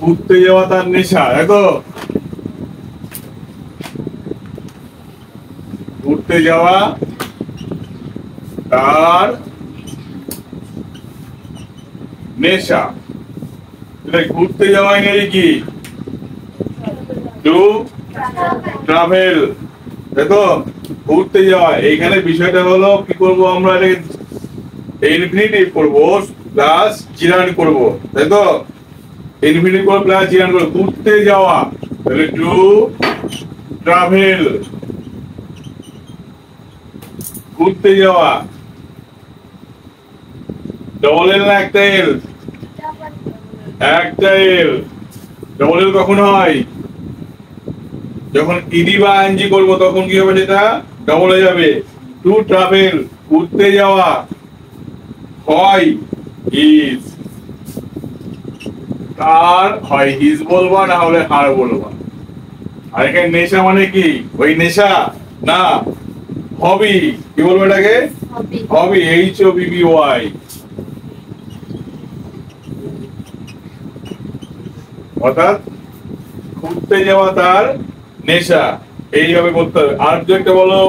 ঘুরতে যাওয়া তার নেশা, তাই তো? ঘুরতে যাওয়া তার নেশা। ঘুরতে যাওয়া ইংরেজি কি? টু ট্রাভেল, তাই তো? ঘুরতে যাওয়া। এইখানে বিষয়টা হলো কি করবো আমরা, ইনফিনিটিভ করবো প্লাস জিরান করবো, তাই তো? ইনফিনিটিভ করবো প্লাস জিরান করবো। ঘুরতে যাওয়া তাহলে টু ট্রাভেল, ঘুরতে যাওয়া। ডবল এল না একটা এল? একটা এল। ডবল এল কখন হয়? যখন ইডি বা আইএনজি করবো তখন কি হবে, সেটা ডবল হয়ে যাবে। টু ট্রাভেল, ঘুরতে যাওয়া, হয় ইজ, তার হয় হিজ বলবা, না হলে হার বলবা। আর এখানে নেশা মানে কি? ওই নেশা না, হবি। কি বলবো এটাকে? হবি, HOBBY। অর্থাৎ ঘুরতে যাওয়া তার নেশা, এইভাবে করতে হবে। আর দু একটা বলো,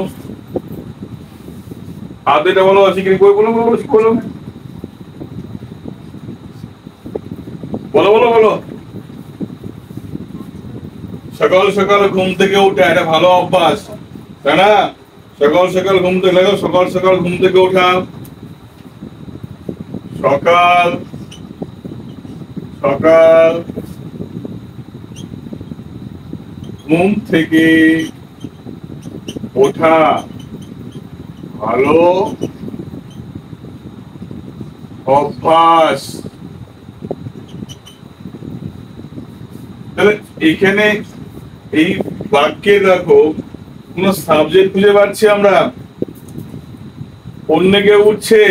আর দুটা বলো, শিখে বলো বলো বলো বলো বলো বলো বলো। সকাল সকাল ঘুম থেকে ওঠা, এটা ভালো অভ্যাস, তাই না? সকাল সকাল ঘুম থেকে লাগো, সকাল সকাল ঘুম থেকে ওঠা। সকাল সকাল ঘুম থেকে ওঠা ভালো অভ্যাস। তাহলে এখানে এই বাক্যে দেখো, কোন সাবজেক্ট খুঁজে পাচ্ছি আমরা? অন্য কেউ উঠছে,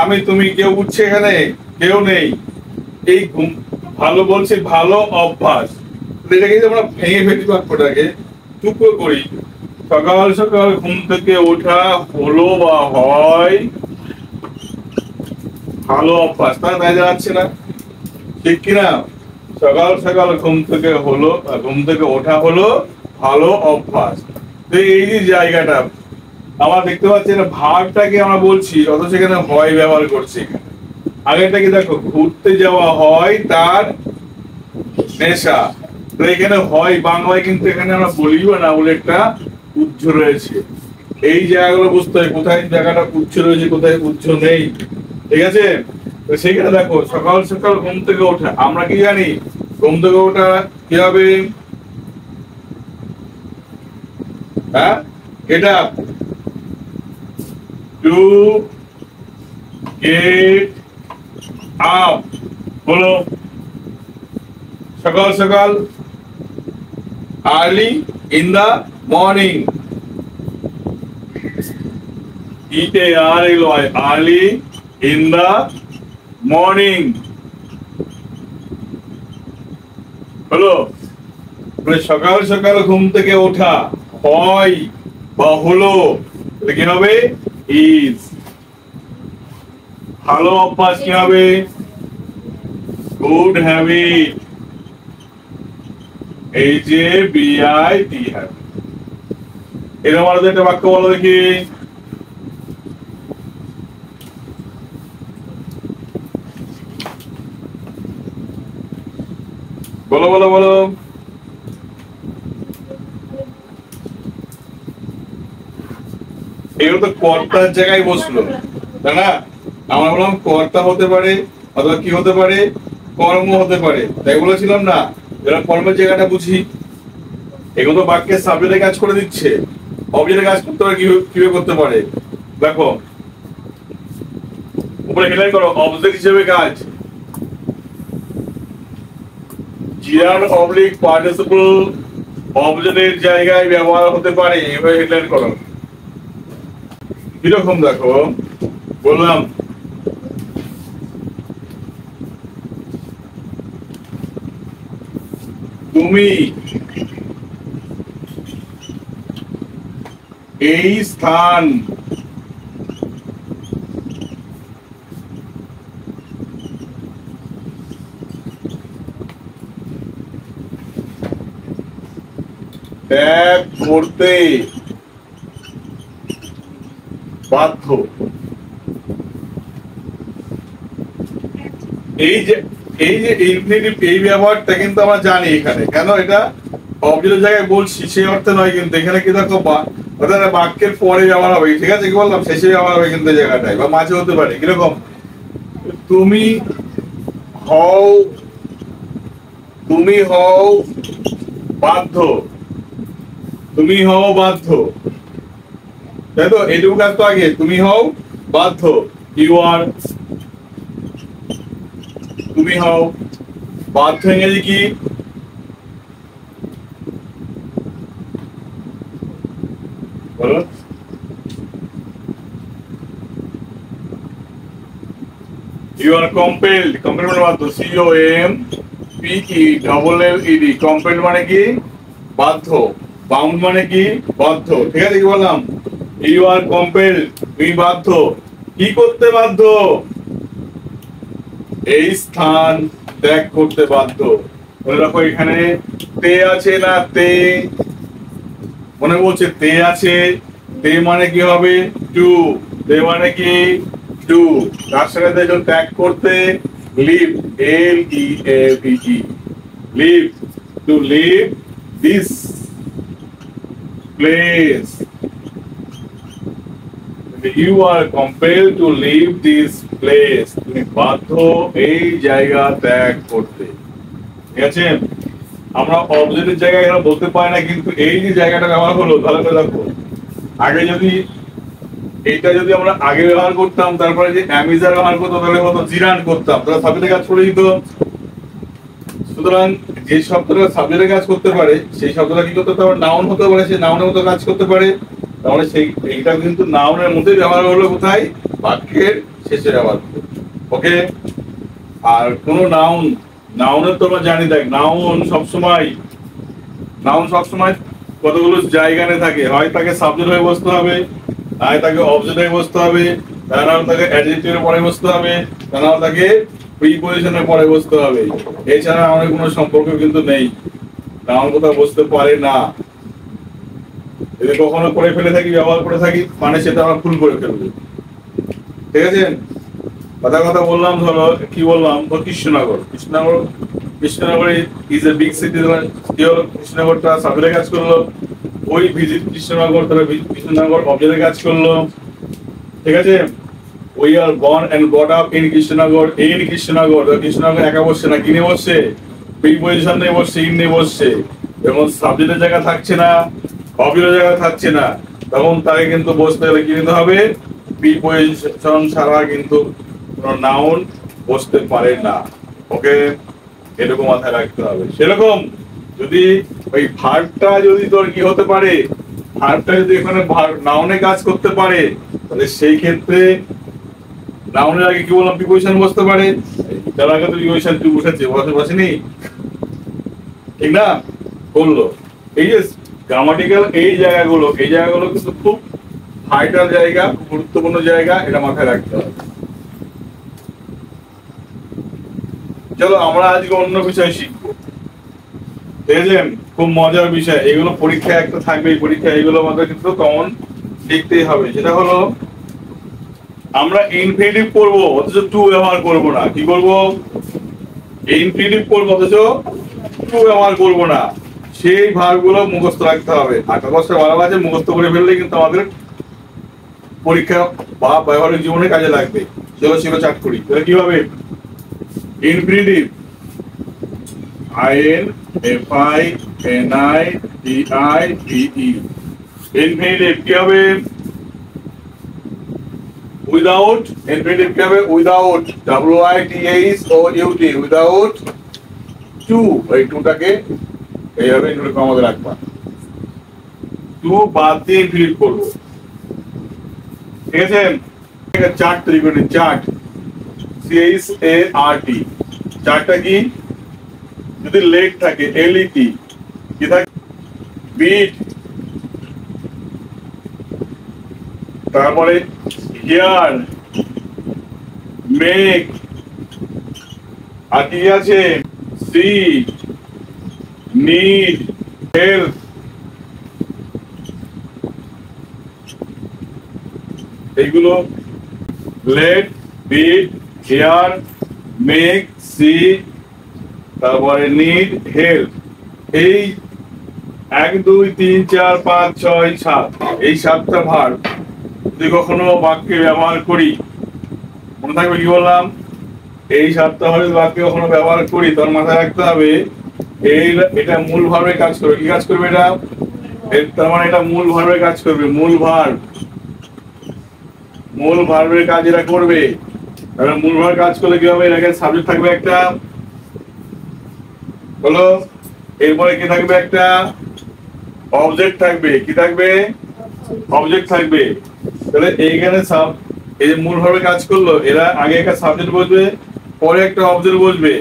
আমি তুমি, কেউ উঠছে এখানে? কেউ নেই। এই ভালো বলছি, ভালো অভ্যাস। এটাকে যদি আমরা ভেঙে ফেলি বাক্যটাকে, টুকরো করি, সকাল সকাল ঘুম থেকে ওঠা হলো বা হয় ভালো অভ্যাস। তাই যাচ্ছে না? ঠিক কিনা? সকাল সকাল ঘুম থেকে হলো, ঘুম থেকে ওঠা হলো ভালো অভ্যাস। তো এই যে জায়গাটা আমরা দেখতে পাচ্ছি, না ভাগটাকে আমরা বলছি, অথচ সেখানে হয় ব্যবহার করছি। আগেরটাকে দেখো, ঘুরতে যাওয়া হয় তার নেশা। তো এখানে হয় বাংলায় কিন্তু এখানে আমরা বলিও না বলে একটা উচ্চ রয়েছে। এই জায়গাগুলো বুঝতে হয়, কোথায় জায়গাটা উচ্চ রয়েছে, কোথায় উচ্চ নেই। ঠিক আছে? তো সেইখানে দেখো, সকাল সকাল ঘুম থেকে ওঠা, আমরা কি জানি ঘুম থেকে ওঠা কি হবে? হ্যাঁ, এটা টু গেট আপ বলো। সকাল সকাল, আর্লি ইন দা মর্নিং, ইটে আর এলো, আর্লি ইন দা মর্নিং হলো। সকাল সকাল ঘুম থেকে ওঠা হয় বা হলো, কি হবে? ইজ। ভালো অভ্যাস কি হবে? Good habit, HABIT habit. এরকম আলাদা একটা বাক্য বলো দেখি। বলো বলো বলো। এগুলো তো কর্তার জায়গায় বসলো, তাই না? আমরা বললাম কর্তা হতে পারে, অথবা কি হতে পারে? কর্ম হতে পারে, তাই বলেছিলাম না? এরা কর্মের জায়গাটা বুঝি। এগুলো তো বাক্যের সাবজেক্টে কাজ করে দিচ্ছে। অবজেক্টে কাজ করতে পারে, কিভাবে করতে পারে দেখো, উপরে হেডলাইন করো, অবজেক্ট হিসেবে কাজ। জিরান অবলিক পার্টিসিপল অবজেক্টের জায়গায় ব্যবহার হতে পারে, এভাবে হেডলাইন করো। কিরকম দেখো, বললাম তুমি এই স্থান ত্যাগ করতে বাধ্য। এই যে ইনফিনিটিভ এই ব্যবহারটা কিন্তু আমরা জানি এখানে, কেন এটা অবজেক্টের জায়গায় বলছি সেই অর্থে নয়, কিন্তু এখানে কি দেখো বাক্যের পরে ব্যবহার হবে, ঠিক আছে, কি বললাম শেষে ব্যবহার হবে কিন্তু জায়গাটায় বা মাঝে হতে পারে। কিরকম, তুমি হও, তুমি হও বাধ্য, তুমি হও বাধ্য, তাই তো? এইটুকু কাজ তো আগে, তুমি হও বাধ্য, ইউ আর, তুমি হও বাধ্য ইংরেজি কি? বলো। ইউ আর কম্পেলড, কম্পেলড মানে বাধ্য, COMPELLED, কম্পেলড মানে কি? বাধ্য। বাউন্ড মানে কি? বাধ্য, ঠিক আছে, কি বললাম? ইউ আর কম্পেলড, তুমি বাধ্য, কি করতে বাধ্য? এই স্থান ত্যাগ করতে বাধ্য। মনে রাখো এখানে তে আছে না, তে মনে বলছে তে আছে, তে মানে কি হবে? টু, তে মানে কি? টু। তার সাথে যখন ত্যাগ করতে leave, LEAVE, leave, to leave this place, you are compelled to leave this place, তুমি বাধ্য এই জায়গা ত্যাগ করতে, ঠিক আছে? আমরা অবজেক্টের জায়গায় এখানে বলতে পারি না, কিন্তু এই যে জায়গাটা ব্যবহার হলো, ভালো করে দেখো, আগে যদি এইটা যদি আমরা আগে ব্যবহার করতাম, তারপরে যে অ্যামিজার ব্যবহার করতাম, তাহলে হতো জিরান করতাম, তাহলে সাবজেক্টের কাজ করে দিত। সুতরাং যে শব্দটা সাবজেক্টের কাজ করতে পারে সেই শব্দটা কি করতে পারে? নাউন হতে পারে, সেই নাউনের মতো কাজ করতে পারে। তাহলে সেই এইটা কিন্তু নাউনের মধ্যে ব্যবহার হলো, কোথায়? বাক্যের শেষে ব্যবহার হলো। ওকে। আর কোন নাউন, নাউনের তো আমরা জানি, দেখ নাউন সবসময় কতগুলো জায়গা নিয়ে থাকে, হয় তাকে সাবজেক্ট হয়ে বসতে হবে, হয় তাকে অবজেক্ট হয়ে বসতে হবে, তা নাহলে তাকে অ্যাডজেক্টিভের পরে বসতে হবে, তা নাহলে তাকে প্রিপজিশনের পরে বসতে হবে। এছাড়া আমাদের কোনো সম্পর্ক কিন্তু নেই, নাউন কোথাও বসতে পারে না। যদি কখনো করে ফেলে থাকি, ব্যবহার করে থাকি, মানে সেটা আমরা ভুল করে ফেলবো, ঠিক আছে? কথা বললাম, ধরো কি বললাম, Krishnanagar is a big city, কি হলো? কৃষ্ণনগরটা সাবজেক্টের কাজ করলো, ওই ভিজিট কৃষ্ণনগর, তাহলে কৃষ্ণনগর অবজেক্টের কাজ করলো, ঠিক আছে? We are born and brought up in Krishnanagar, Krishnanagar একা বসছে না, কিনে বসছে, প্রিপজিশন নিয়ে বসছে, ইন নিয়ে বসছে, এবং সাবজেক্টের জায়গা থাকছে না, অবজেক্টের জায়গা থাকছে না, তখন তাকে কিন্তু বসতে গেলে কি নিতে হবে? প্রিপজিশন ছাড়া কিন্তু নাউন বসতে পারে না। ওকে, এরকম মাথায় রাখতে হবে। সেরকম যদি ওই ভার্বটা যদি তোর কি হতে পারে, ভার্বটা যদি এখানে নাউনে কাজ করতে পারে, তাহলে সেই ক্ষেত্রে নাউনের আগে কি বললাম? প্রিপজিশন বসতে পারে। তার আগে তো প্রিপজিশন তুই বসেছে, বসেনি, ঠিক না? বললো এই যে গ্রামাটিক্যাল এই জায়গাগুলো কিন্তু খুব ভাইটাল জায়গা, গুরুত্বপূর্ণ জায়গা, এটা মাথায় রাখতে হবে। চলো আমরা আজকে অন্য বিষয় শিখবো, দেখেছেন? খুব মজার বিষয় এগুলো, পরীক্ষায় একটা থাকবে, এই পরীক্ষা এগুলো আমাদের কিন্তু কমন শিখতেই হবে। সেটা হলো আমরা ইনফিনিটিভ করব অথচ টু ব্যবহার করব না। কি করব? ইনফিনিটিভ করব অথচ টু ব্যবহার করব না। সেই ভার্বগুলো মুখস্থ রাখতে হবে। 8 বছর মুখস্থ করে ফেললে কিন্তু আমাদের পরীক্ষা বা ব্যবহারিক জীবনে কাজে লাগবে। চলো চাট করি, তাহলে কি হবে? ইনফিনিটিভ INFINITIVE, ইনফিনিটিভ কি হবে? উইদাউট, ইনফিনিটিভ কি হবে? Without, WITHOUT, without to. এই টুটাকে এইভাবে ইনফিনিটিভ আমাদের রাখবা, টু বাদ দিয়ে ইনফিনিটিভ করবো, ঠিক আছে? চার্ট তৈরি করি, চার্ট, CHART, চার্টটা কি? যদি লেট থাকে, LET, কি থাকে? বিট, তারপরে হিয়ার, মেক, আর কি আছে? সি, নিড, হেল্প, এইগুলো let, bid, hear, make, see, তারপরে নিড, হেল্প। এই 1 2 3 4 5 6 7 এই 7টা ভার্ব যদি কখনো বাক্যে ব্যবহার করি, মনে থাকবে কি বললাম, এই 7টা ভার্ব বাক্যে কখনো ব্যবহার করি, তার মাথায় রাখতে হবে এই এটা মূল ভার্বে কাজ করবে। কি কাজ করবে এটা? তার মানে এটা মূল ভার্বে কাজ করবে। মূল ভার্বের কাজ এটা করবে। তাহলে মূল ভার্ব কাজ করলে কি হবে? এর সাবজেক্ট থাকবে একটা, বলো। এরপরে কি থাকবে? একটা অবজেক্ট থাকবে। কি থাকবে? অবজেক্ট থাকবে। তাহলে এইখানে এই যে মূল ভাবে কাজ করলো, এরা আগে একটা সাবজেক্ট বসবে, পরে একটা অবজেক্ট বসবে,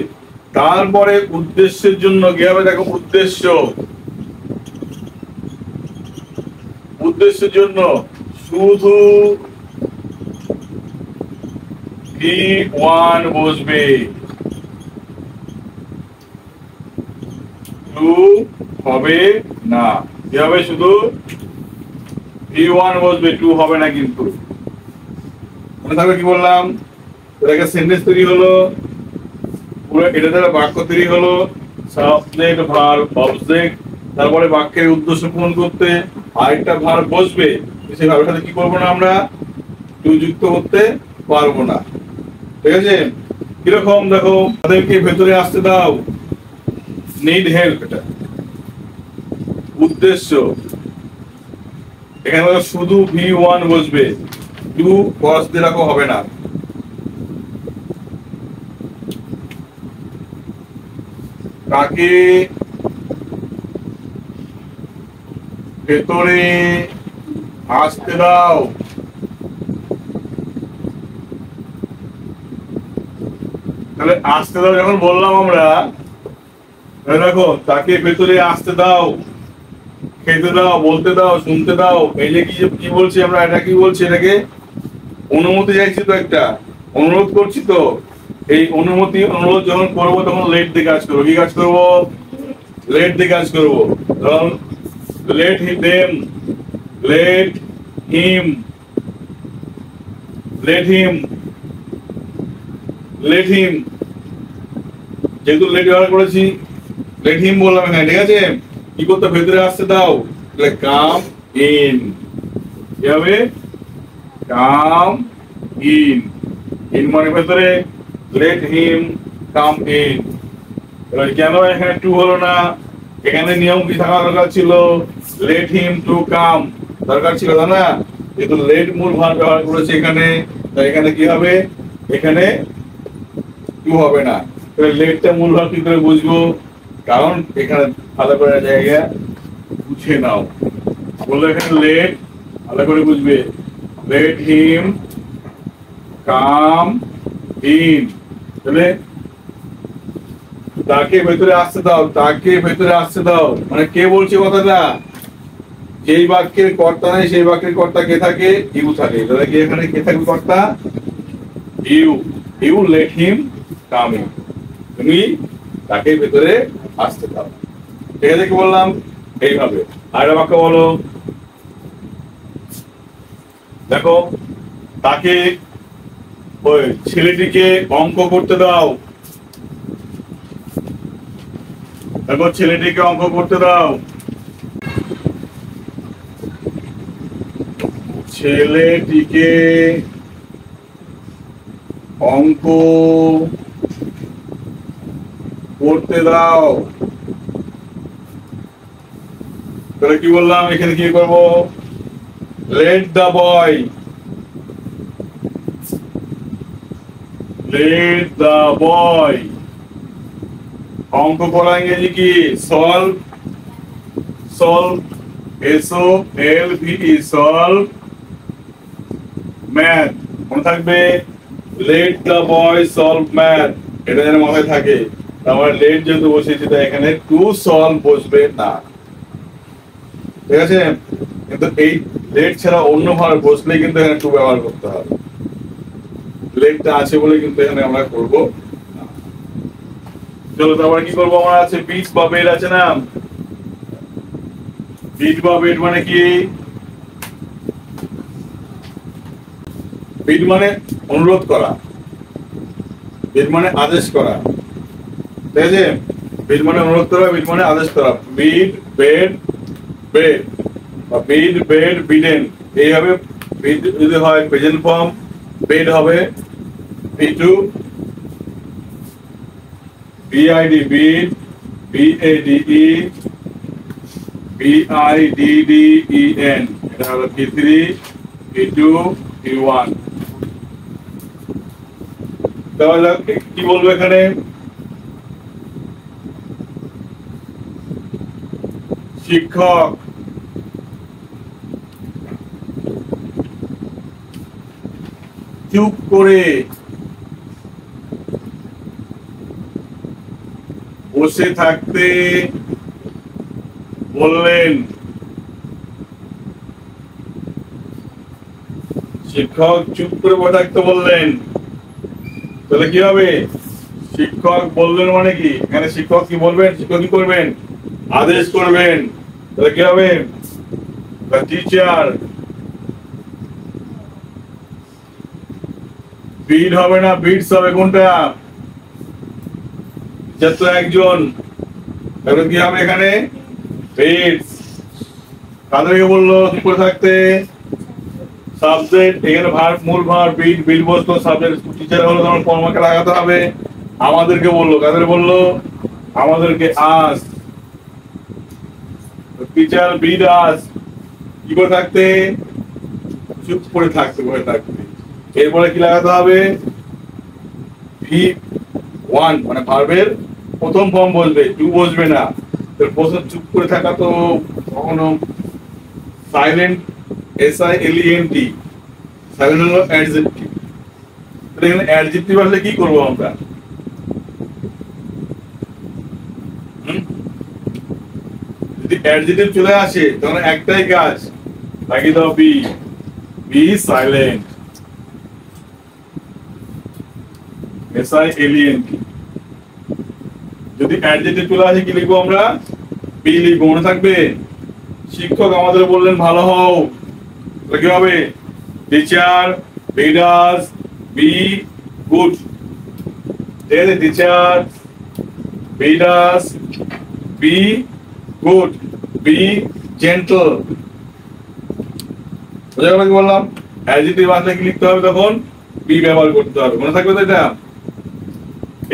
তারপরে উদ্দেশ্যের জন্য কি হবে? দেখো, উদ্দেশ্যের জন্য শুধু V1 বসবে, টু হবে না। কি হবে? শুধু V1 বসবে, টু হবে না। কিন্তু মনে থাকবে কি বললাম? এটা সেন্টেন্স তৈরি হলো, পুরো এটা দ্বারা বাক্য তৈরি হলো, সাবজেক্ট, ভার্ব, অবজেক্ট, তারপরে বাক্যের উদ্দেশ্য পূরণ করতে আরেকটা ভার্ব বসবে। সেই ভার্বের সাথে কি করবো না? আমরা টু যুক্ত করতে পারবো না। ঠিক আছে? কিরকম দেখো, তাদেরকে ভেতরে আসতে দাও, নিড হেল্প, এটা উদ্দেশ্য। এখানে শুধু V1 বসবে, টু বস দিয়ে রাখো, হবে না। তাকে ভেতরে আসতে দাও, তাহলে আসতে দাও যখন বললাম আমরা, দেখো তাকে ভেতরে আসতে দাও, খেতে দাও, বলতে দাও, শুনতে দাও, এই যে কি বলছি আমরা, এটা কি বলছি? এটাকে অনুমতি চাইছি তো, একটা অনুরোধ করছি তো। এই অনুরোধ যখন করবো তখন লেট দিয়ে কাজ করবো। কি কাজ করবো? লেট দিয়ে কাজ করবো। তখন let them, let him, let him, let him. যেহেতু লেট ব্যবহার করেছি, লেট হিম বললাম এখানে। ঠিক আছে? কি করতে? ভেতরে আসতে দাও, কাম ইন। কি হবে? Come in. ইন মানে ভেতরে, লেট হিম কাম ইন। এবার কেন এখানে টু হলো না? এখানে নিয়ম কি থাকা দরকার ছিল? লেট হিম টু কাম দরকার ছিল, তাই না? যেহেতু লেট মূল ভার্ব ব্যবহার করেছে এখানে, তাই এখানে কি হবে? এখানে টু হবে না। লেটটা মূল ভার্ব কি করে বুঝবো? কারণ এখানে ভালো করে জায়গা বুঝে নাও। বললো এখানে লেট, ভালো করে বুঝবে, লেট হিম কাম ইন। তাহলে তাকে ভেতরে আসতে দাও, তাকে ভেতরে আসতে দাও মানে কে বলছে কথাটা? যেই বাক্যের কর্তা নেই সেই বাক্যের কর্তা কে থাকে? ইউ থাকে। তাহলে কি এখানে কে থাকবে কর্তা? You. You let him come in. তুমি তাকে ভেতরে আসতে দাও। ঠিক আছে? কি বললাম? এইভাবে। আর বাক্য বলো, দেখো তাকে, ওই ছেলেটিকে অঙ্ক করতে দাও। দেখো ছেলেটিকে অঙ্ক করতে দাও। ছেলেটিকে অঙ্ক করতে দাও। তাহলে কি বললাম? এখানে কি করবো? Let the boy, let the boy অঙ্ক করা। ইংরেজি কি? Solve, solve, SOLVE, solve math. মনে থাকবে, let the boy solve math, এটা যেন মাথায় থাকে। আমার লেট যেহেতু বসেছি তাই এখানে টু সলভ বসবে না। ঠিক আছে? কিন্তু এই লেট ছাড়া অন্য ভাবে বসলে কিন্তু এখানে টু ব্যবহার করতে হবে। লেটটা আছে বলে কিন্তু এখানে আমরা করবো না। চলো তারপরে কি করবো? আমার আছে বিট বা বেড আছে না? বিট বা বেড মানে কি? বিড মানে অনুরোধ করা, বিড মানে আদেশ করা, ঠিক আছে? বিড মানে অনুরোধ করা, বিড মানে আদেশ করা। বিড, বেড, বেড, বা বিড, বেড, বিডেন, এইভাবে। বিড যদি হয় প্রেজেন্ট ফর্ম, বেড হবে B2, BID, বিড, BADE, BIDDEN, এটা হলো P3, P2, P1। তাহলে কি বলবো এখানে? শিক্ষক চুপ করে বসে থাকতে বললেন। শিক্ষক চুপ করে বসে থাকতে বললেন, তাহলে কি হবে? শিক্ষক বললেন মানে কি? এখানে শিক্ষক কি বলবেন? শিক্ষক কি করবেন? আদেশ করবেন। তাহলে কি হবে? টিচার। বিড হবে না, বিডস হবে। কোনটা? টিচার তো একজন, তাহলে কি হবে এখানে? বিডস। কাদেরকে বললো চুপ করে থাকতে? সাবজেক্ট, এখানে ভার্ব, মূল ভার্ব, বিড, বিড বসতো, সাবজেক্ট টিচার হলো, তখন কর্মকে লাগাতে হবে। আমাদেরকে বললো, কাদের বললো? আমাদেরকে। আস, টিচার বিড আস কি করে থাকতে? চুপ করে থাকতে, বসে থাকতে। এরপরে কি লাগাতে হবে? V1, মানে ভার্বের প্রথম ফর্ম বসবে, টু বসবে না। প্রথম চুপ করে থাকা তো কখনো সাইলেন্ট, SILENT, সাইলেন্ট হলো অ্যাডজেক্টিভ। এখানে অ্যাডজেক্টিভ আসলে কি করবো আমরা? যদি অ্যাডজেক্টিভ চলে আসে তখন একটাই কাজ, লাগিয়ে দাও বি, বি সাইলেন্ট, SILENT। যদি অ্যাডজেক্টিভ চলে আসে কি লিখবো আমরা? বি লিখবো। মনে থাকবে? শিক্ষক আমাদের বললেন ভালো হও, কি হবে? টিচার বিডাস বি গুড, ঠিক আছে? Teacher bids us be good, be gentle. বুঝা গেল কি বললাম? অ্যাডজেক্টিভ আসলে কি লিখতে হবে? তখন বি ব্যবহার করতে হবে। মনে থাকবে তো এটা?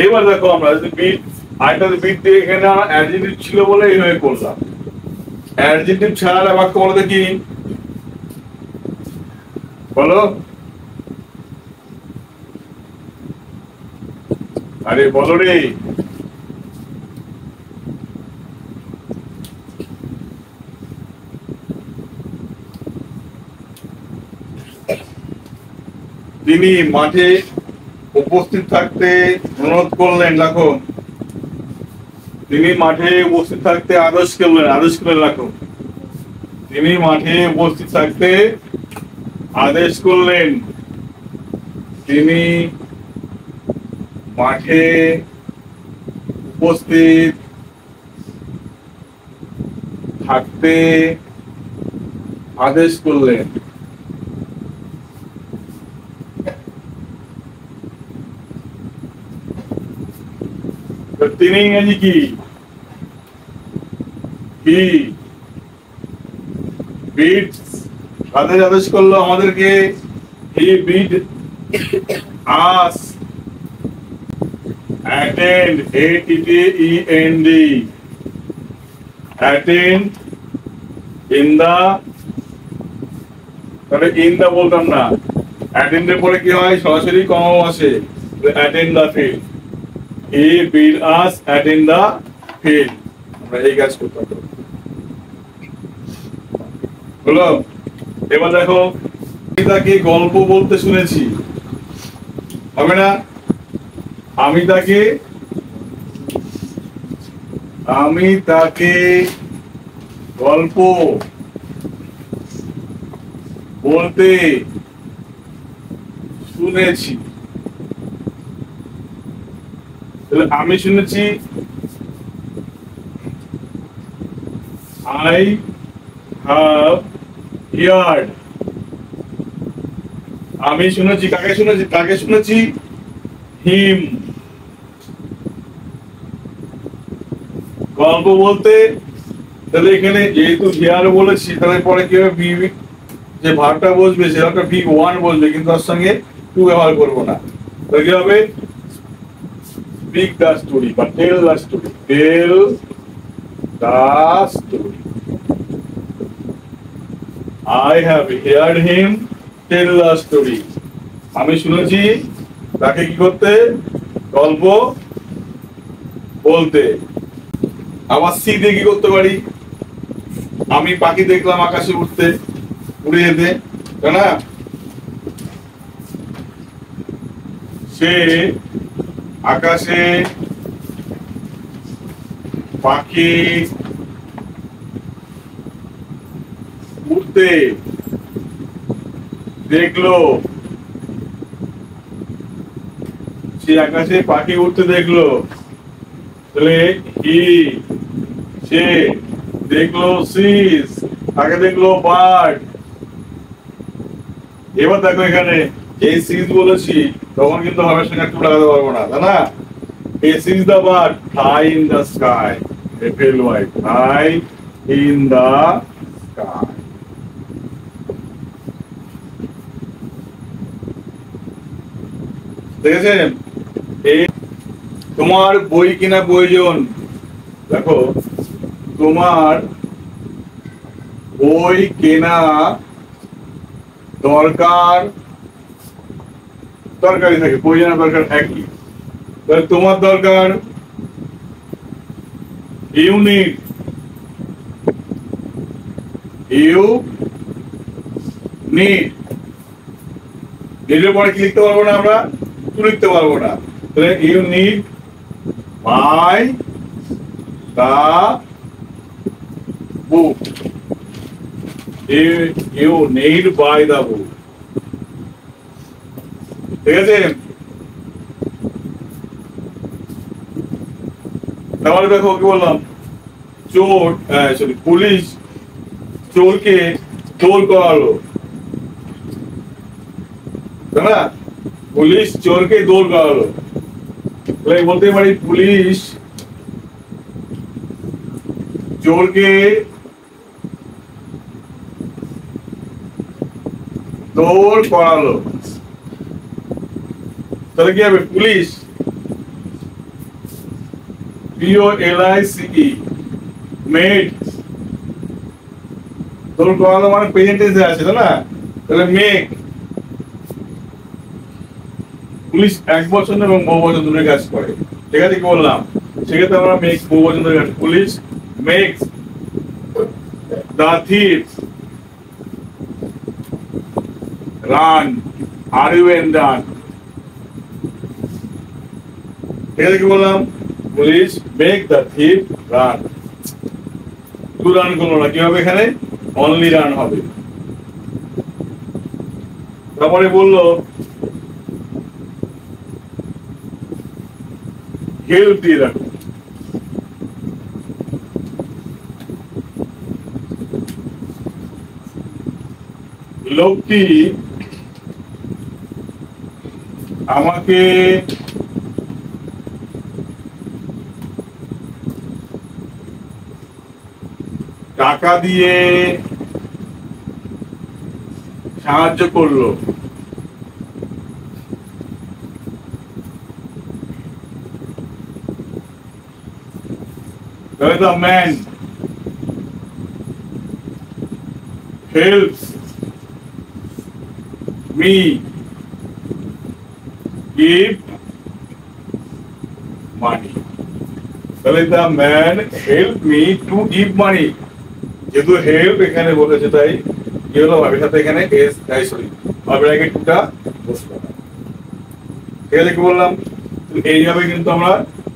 এবার দেখো আমরা যদি বিট, আরেকটা বিট দিয়ে এখানে আমার অ্যাডজেক্টিভ ছিল বলে এইভাবে করলাম। অ্যাডজেক্টিভ ছাড়া বাক্য বলো দেখি, বলো। আরে বলো রে। তিনি মাঠে উপস্থিত থাকতে অনুরোধ করলেন, রাখো। তিনি মাঠে উপস্থিত থাকতে আদেশ করলেন, আদেশ করলেন, রাখো। তিনি মাঠে উপস্থিত থাকতে আদেশ করলেন। তিনি মাঠে উপস্থিত থাকতে আদেশ করলেন। তিনি ইংরেজি কি? কি বিড কাদের আদেশ করলো? আমাদেরকে। He bid us attend, ATTEND, attend in the, তাহলে ইন দা বলতাম না, অ্যাটেন্ডের পরে কি হয়? সরাসরি কর্ম আসে, attend the field. He bid us attend the field. আমরা এই কাজ করতে হবে, হলো? এবার দেখো, আমি তাকে গল্প বলতে শুনেছি, হবে না? আমি তাকে গল্প বলতে শুনেছি। তাহলে আমি শুনেছি, I have heard, আমি শুনেছি, কাকে শুনেছি? হিম। গল্প বলতে, তাহলে এখানে যেহেতু হিয়ার বলেছি, তাহলে পরে কি হবে, বি যে ভার্বটা বসবে সেটা বি ওয়ান বসবে, কিন্তু তার সঙ্গে টু ব্যবহার করবো না। তাহলে কি হবে? স্পিক দ্য স্টোরি বা tell the story. Tell the story. I have heard him tell the story. আমি শুনেছি তাকে কি করতে? গল্প বলতে। আবার সি দিয়ে কি করতে পারি? আমি পাখি দেখলাম আকাশে উঠতে, উড়ে যেতে, তাই না? সে আকাশে পাখি উঠতে দেখলো। সে আকাশে পাখি উঠতে দেখলো, তাহলে সে দেখলো সিস, তাকে দেখলো বার্ড। এবার দেখো এখানে এই সিস বলেছি, তখন কিন্তু হবে সঙ্গে একটু লাগাতে পারবো না, তাই না? এই sees the bird fly in the sky. FLY, fly in the sky. দেখেছেন? এই তোমার বই কিনা প্রয়োজন। দেখো, তোমার বই কেনা দরকার, দরকারি থাকে, প্রয়োজন দরকার একই। তাহলে তোমার দরকার, ইউ নিড, ইউ নিড। নিডের পরে কি লিখতে পারবো না আমরা? টু লিখতে পারবো না। তাহলে you need buy the book. You need buy the book. ঠিক আছে? তাহলে দেখো কি বললাম, চোর সরি পুলিশ চোরকে চোর করালো, তাই না? পুলিশ চোরকে দৌড় করালো। তাহলে বলতে পারি পুলিশ চোরকে দৌড় করালো। তাহলে কি হবে? পুলিশ POLICE মেড, দৌড় করালো মানে প্রেজেন্ট টেন্সে আছে, তাই না? তাহলে মেক। পুলিশ এক বছর এবং বহু বছর ধরে কাজ করে, ঠিক আছে? কি বললাম? সেক্ষেত্রে আমরা মেক বহু বছর ধরে কাজ। Police makes the thief run, RUN run. ঠিক আছে? কি বললাম? Police make the thief run. To run করলো না, কি হবে এখানে? অনলি রান হবে। তারপরে বললো হেল্প দিয়ে রাখো। লোকটি আমাকে টাকা দিয়ে সাহায্য করলো। The man helps me give money. তাহলে the man helped me to give money। যেহেতু হেল্প এখানে বলেছে, তাই কি হলো? ভাবের সাথে এখানে এস সরি ভাবের আগে টুটা বসলো না। ঠিক আছে? কি বললাম? এইভাবে কিন্তু আমরা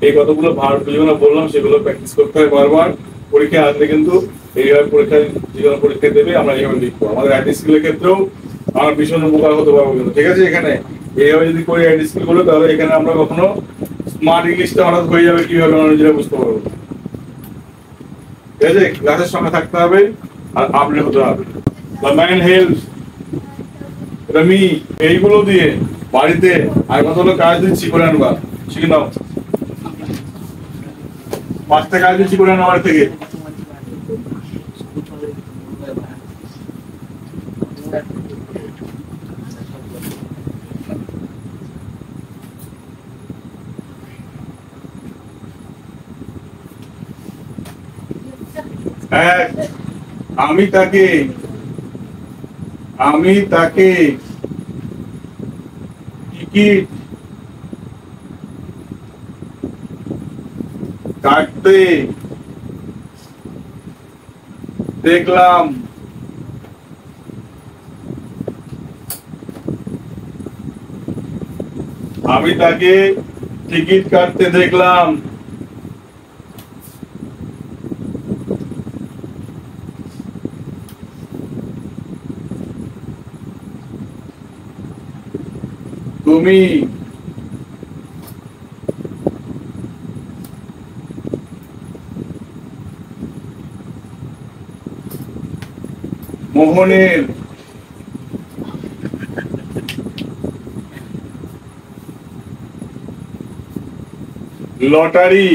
এই কতগুলো ভার্ব যেগুলো বললাম সেগুলো প্র্যাকটিস করতে হয় বারবার। পরীক্ষায় আসলে কিন্তু এইভাবে পরীক্ষায় জীবন পরীক্ষা দেবে, আমরা এইভাবে লিখবো। আমাদের আইটি স্কিলের ক্ষেত্রেও আমরা ভীষণ উপকার হতে পারবো কিন্তু। ঠিক আছে? এখানে এইভাবে যদি করি আইটি স্কিল গুলো, তাহলে এখানে আমরা কখনো স্মার্ট ইংলিশটা হঠাৎ হয়ে যাবে কিভাবে আমরা নিজেরা বুঝতে পারবো। ঠিক আছে? ক্লাসের সঙ্গে থাকতে হবে আর আপডেট হতে হবে। The man helps আমি এইগুলো দিয়ে বাড়িতে আর কতগুলো কাজ দিচ্ছি করে আনবা, শিখে নাও। 5টা কাজ দিচ্ছি করে আনো বাড়ি থেকে। এক, আমি তাকে টিকিট কাটতে দেখলাম। আমি তাকে টিকিট কাটতে দেখলাম। তুমি মোহনের লটারি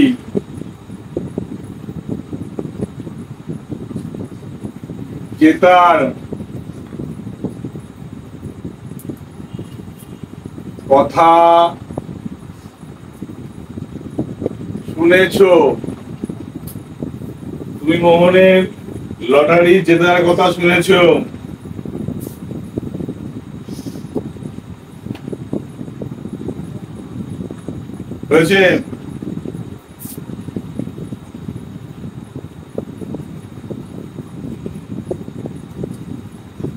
জেতার কথা শুনেছো? তুমি মোহনের লটারি জেতার কথা শুনেছো? হয়েছে?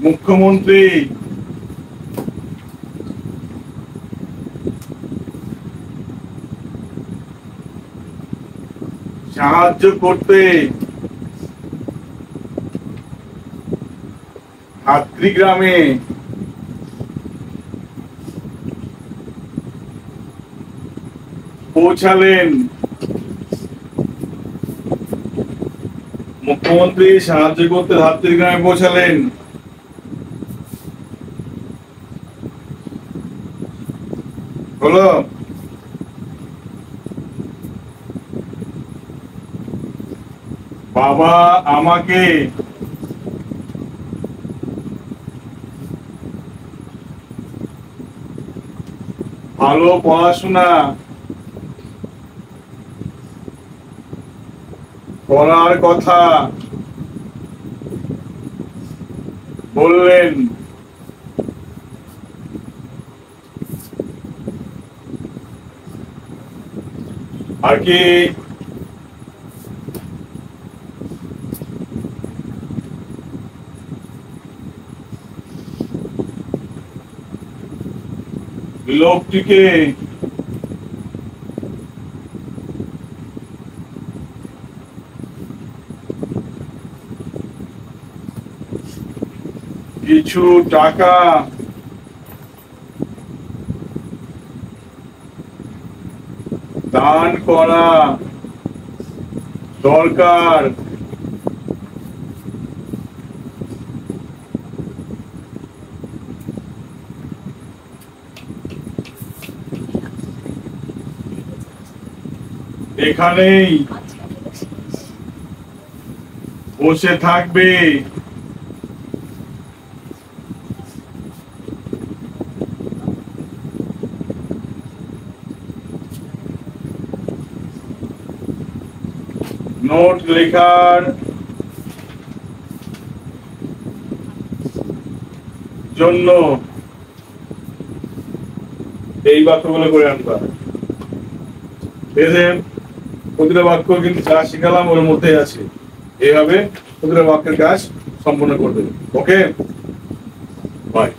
মুখ্যমন্ত্রী সাহায্য করতে হাতড়িগ্রামে পৌঁছালেন। মুখ্যমন্ত্রী সাহায্য করতে হাতড়িগ্রামে পৌঁছালেন। হলো? বাবা আমাকে ভালো পড়াশোনা করার কথা বললেন। আর কি লোকটিকে কিছু টাকা দান করা দরকার। এখানেই বসে থাকবে? নোট লেখার জন্য এই বাক্যগুলো করে আনবা। প্রতিটা বাক্য কিন্তু যা শিখালাম ওর মধ্যে আছে, এইভাবে প্রতিটা বাক্যের কাজ সম্পূর্ণ করবে। ওকে, বাই।